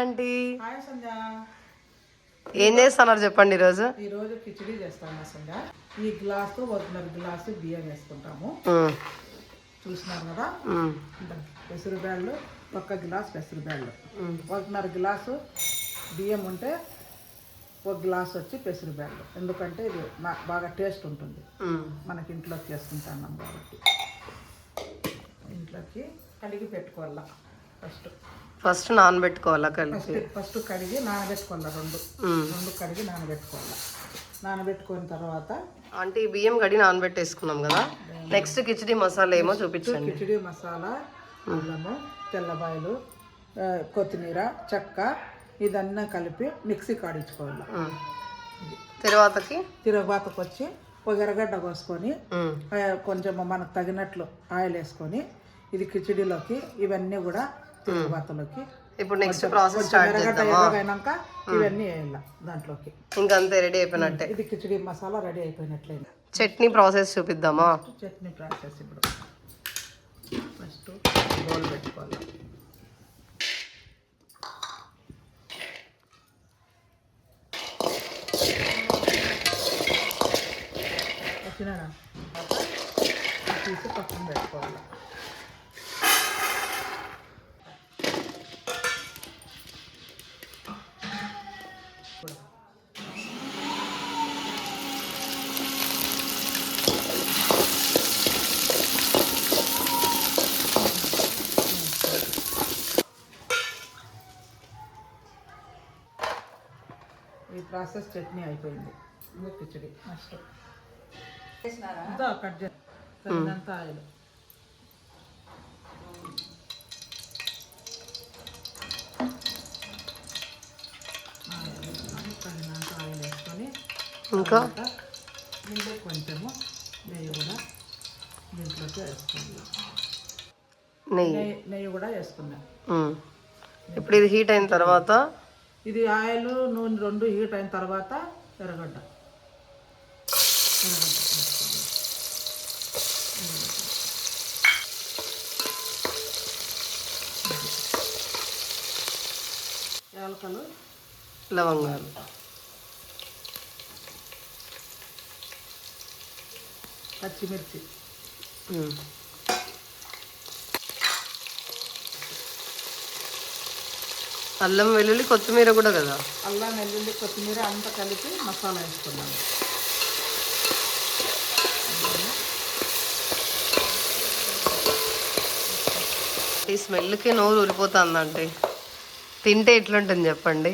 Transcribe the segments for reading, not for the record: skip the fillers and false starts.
Aunty hi సంధ్య. ఏం చేస్తున్నారు చెప్పండి ఈరోజు? ఈరోజు కిచిడి చేస్తాము సంధ్య. ఈ గ్లాసు 1.5 గ్లాసు బియ్యం వేసుకుంటాము. చూసినారు కదా, పెసరబ్యాళ్ళు 1 గ్లాస్ పెసరబ్యాళ్ళు, 1.5 గ్లాసు బియ్యం ఉంటే 1 గ్లాస్ వచ్చి పెసరబ్యాళ్ళు. ఎందుకంటే ఇది బాగా టేస్ట్ ఉంటుంది, మనకి ఇంట్లోకి చేసుకుంటున్నాం కాబట్టి. ఇంట్లోకి కడిగి పెట్టుకోవాలా. ఫస్ట్ నానబెట్టుకోవాలా? కలిపి ఫస్ట్ కడిగి నానబెట్టుకోవాలా. రెండు కడిగి నానబెట్టుకోవాలా. నానబెట్టుకున్న తర్వాత అంటే ఈ బియ్యం కడిగి నానబెట్టేసుకున్నాం కదా, నెక్స్ట్ కిచిడి మసాలా ఏమో చూపించండి. కిచిడి మసాలా, అల్లము, తెల్లబాయలు, కొత్తిమీర, చెక్క ఇదన్నీ కలిపి మిక్సీ కాడించుకోవాలి. తిరగబాతకు వచ్చి ఒక ఎర్రగడ్డ కోసుకొని కొంచెం మనకు తగినట్లు ఆయిల్ వేసుకొని ఇది కిచిడిలోకి ఇవన్నీ కూడా తిరగబాతలోకి ఇప్పుడు నెక్స్ట్ ప్రాసెస్ స్టార్ట్ చేద్దామా? అయినాక ఇవన్నీ వేయాలి దాంట్లోకి. ఇంకా అంతే, రెడీ అయిపోయినట్టే. ఇది కిచిడి మసాలా రెడీ అయిపోయినట్లయింది. చట్నీ ప్రాసెస్ చూపిద్దామా? చట్నీ ప్రాసెస్ ఇప్పుడు ఫస్ట్ బౌల్ పెట్టుకోవాలి. వచ్చినా తీసి పక్కన పెట్టుకోవాలి. ఈ ప్రాసెస్ చట్నీ అయిపోయింది. ఇంకా కిచిడి నెక్స్ట్ కట్ చేసినంత ఆయిల్, తగినంత ఆయిల్ వేసుకొని ఇంకా కొంచెము నెయ్యి కూడా దీంట్లోకి వేసుకోండి. నెయ్యి కూడా వేసుకున్నాం. ఇప్పుడు ఇది హీట్ అయిన తర్వాత ఇది ఆయిల్ నూనె రెండు హీట్ అయిన తర్వాత ఎర్రగడ్డ యాలకలు, లవంగాలు, పచ్చిమిర్చి, అల్లం వెల్లుల్లి కొత్తిమీర కూడా కదా. అల్లం వెల్లుల్లి కొత్తిమీర అంతా కలిపి మసాలా వేసుకున్నాను. ఈ స్మెల్కి నోరు ఊరిపోతుందంటే తింటే ఎట్లుంటుంది చెప్పండి?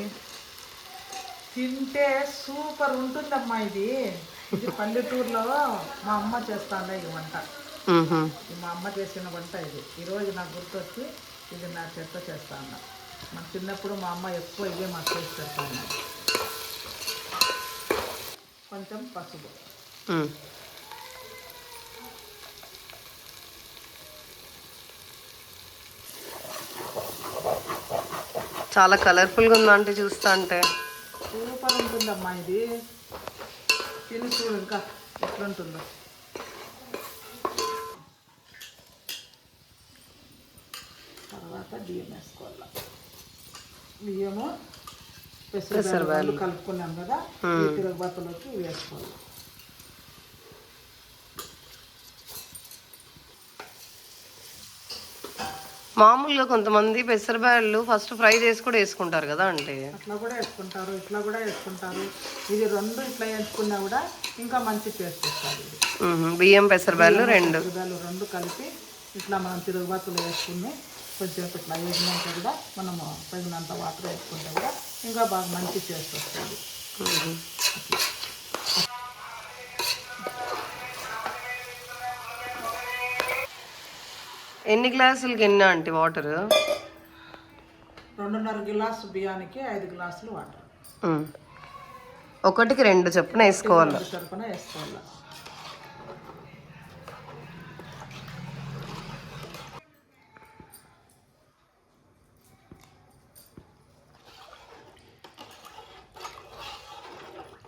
తింటే సూపర్ ఉంటుందమ్మా. ఇది పల్లెటూరులో మా అమ్మ చేస్తాండే ఈ వంట. మా అమ్మ చేసిన వంట ఇది. ఈరోజు నాకు గుర్తొచ్చి ఇది నా చేత చేస్తా ఉన్నా. మన చిన్నప్పుడు మా అమ్మ ఎక్కువ ఇవే మాకు చేసి పెడతా ఉన్నారు. కొంచెం పసుపు, చాలా కలర్ఫుల్గా ఉందంటే చూస్తా అంటే. సూపర్ ఉంటుందమ్మా ఇది. తిని చూడు ఇంకా ఎట్లుంటుందో. తర్వాత బియ్యం వేసుకోవాలి. బియ్యము పెసరబ్యాళ్ళు కలుపుకున్నాం కదా, ఈ తిరగబాతలోకి వేసుకోవాలి. మామూలుగా కొంతమంది పెసరబ్యాళ్ళు ఫస్ట్ ఫ్రై చేసి కూడా వేసుకుంటారు కదా అంటే. అట్లా కూడా వేసుకుంటారు, ఇట్లా కూడా వేసుకుంటారు. ఇది రెండు ఇట్లా వేసుకున్నా కూడా ఇంకా మంచి టేస్ట్ వస్తుంది. బియ్యం పెసరబ్యాళ్ళు రెండు కలిపి ఇట్లా మనం తిరుగుబాతులు వేసుకుని కొంచెం ఇట్లా వేసినాక కూడా మనము తగినంత వాటర్ వేసుకుంటే కూడా ఇంకా బాగా మంచి టేస్ట్ వస్తుంది. ఎన్ని గ్లాసులకి ఎన్ని అంటే వాటర్? 2.5 గ్లాసు బియ్యానికి 5 గ్లాసులు వాటర్. ఒకటికి 2 చొప్పున వేసుకోవాలి.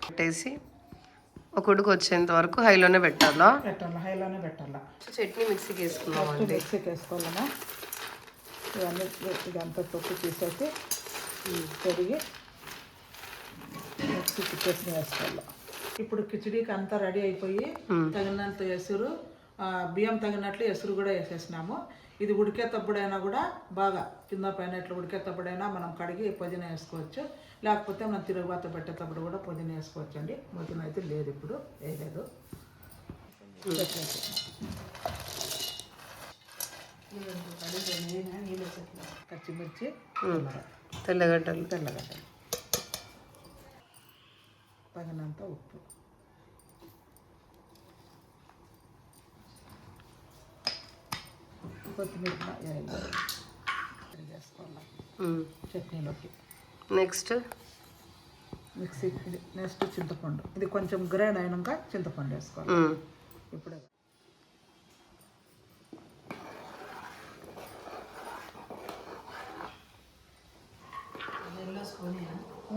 పెట్టేసి ఒక ఉడుకు వచ్చేంత వరకు హైలోనే పెట్టాలా? హైలోనే పెట్టాలా. చట్నీ మిక్సీకి వేసుకున్నాం. మిక్సీకి వేసుకోవాలన్నా. ఇవన్నీ ఇదంతా తొక్కు తీసేసి పెరిగి మిక్సీకి చట్నీ వేసుకోవాలి. ఇప్పుడు కిచిడీకి అంతా రెడీ అయిపోయి తగినంత ఎసురు, బియ్యం తగినట్లు ఎసురు కూడా వేసేసినాము. ఇది ఉడికేటప్పుడైనా కూడా బాగా కింద పైన ఇట్లా ఉడికేటప్పుడైనా మనం కడిగి పుదీనా వేసుకోవచ్చు, లేకపోతే మనం తిరుగుబాత పెట్టేటప్పుడు కూడా పుదీనా వేసుకోవచ్చు అండి. పుదీనా అయితే లేదు, ఇప్పుడు వేయలేదు. పచ్చిమిర్చి, తెల్లగడ్డలు, తగినంత ఉప్పు, కొత్తిమీర వేసుకోవాలి చట్నీలోకి. నెక్స్ట్ మిక్సీ, నెక్స్ట్ చింతపండు. ఇది కొంచెం గ్రైండ్ అయినాక చింతపండు వేసుకోవాలి. ఇప్పుడే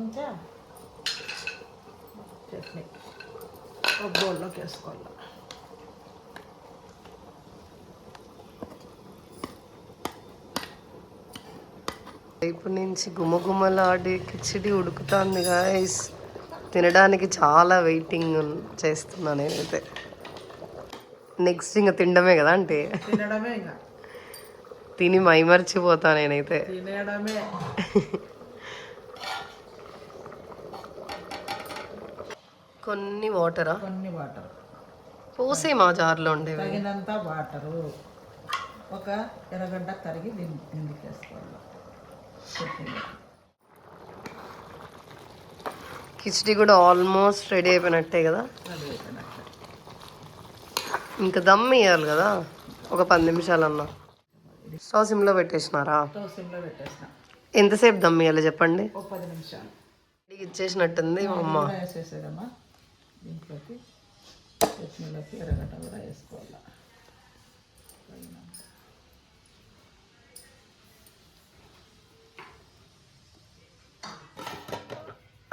ఇంకా చట్నీ ఒక బౌల్లోకి వేసుకోవాలి. వైపు నుంచి గుమగుమలాడి కిచిడి ఉడుకుతుంది గాయస్. తినడానికి చాలా వెయిటింగ్ చేస్తున్నా నేనైతే. నెక్స్ట్ ఇంకా తినడమే కదా అంటే, తినడమే, ఇంకా తిని మైమర్చిపోతా నేనైతే. తినడమే. కొన్ని వాటరా? కొన్ని వాటర్ పోసే మా జార్లో ఉండేవి. తగినంత వాటరు, ఒక ఎర్రగడ్డ తరిగి దీనికి వేసుకోవాలి. కిచిడి కూడా ఆల్మోస్ట్ రెడీ అయిపోయినట్టే కదా. రెడీ అయిపోయినట్టే. ఇంకా దమ్ వేయాలి కదా ఒక 10 నిమిషాలన్నా. స్టవ్ సిమ్లో పెట్టేసినారా? సిమ్లో పెట్టేసిన. ఎంతసేపు దమ్ వేయాలి చెప్పండి? ఒక 10 నిమిషాలు. ఇచ్చేసినట్టుంది మా అమ్మ. వేసేసేదమ్మా. దీంట్లోకి చట్నీలోకి ఎర్రగడ్డ కూడా వేసుకోవాలి.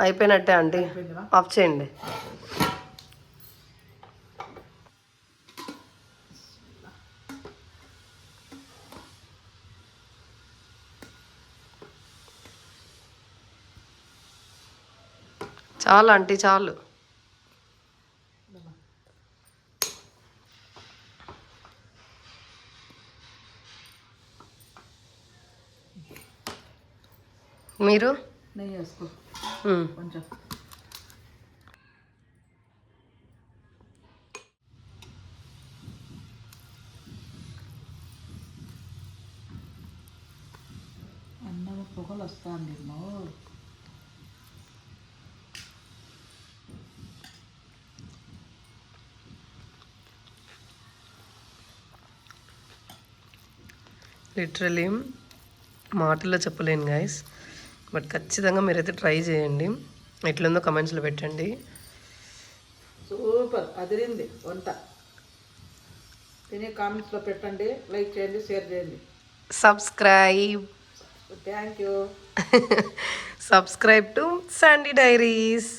అయిపోయినట్టే ఆంటీ, ఆఫ్ చేయండి. చాలు ఆంటీ, చాలు. మీరు నెయ్యి వేసుకో కొంచెం. అన్నం పొగలు వస్తుంది. లిటరలీ మాటల్లో చెప్పలేను గైస్, బట్ ఖచ్చితంగా మీరైతే ట్రై చేయండి. ఎట్లుందో కమెంట్స్లో పెట్టండి. సూపర్, అదిరింది వంట. తినే కామెంట్స్లో పెట్టండి, లైక్ చేయండి, షేర్ చేయండి, subscribe. Thank you. Subscribe to Sandy diaries.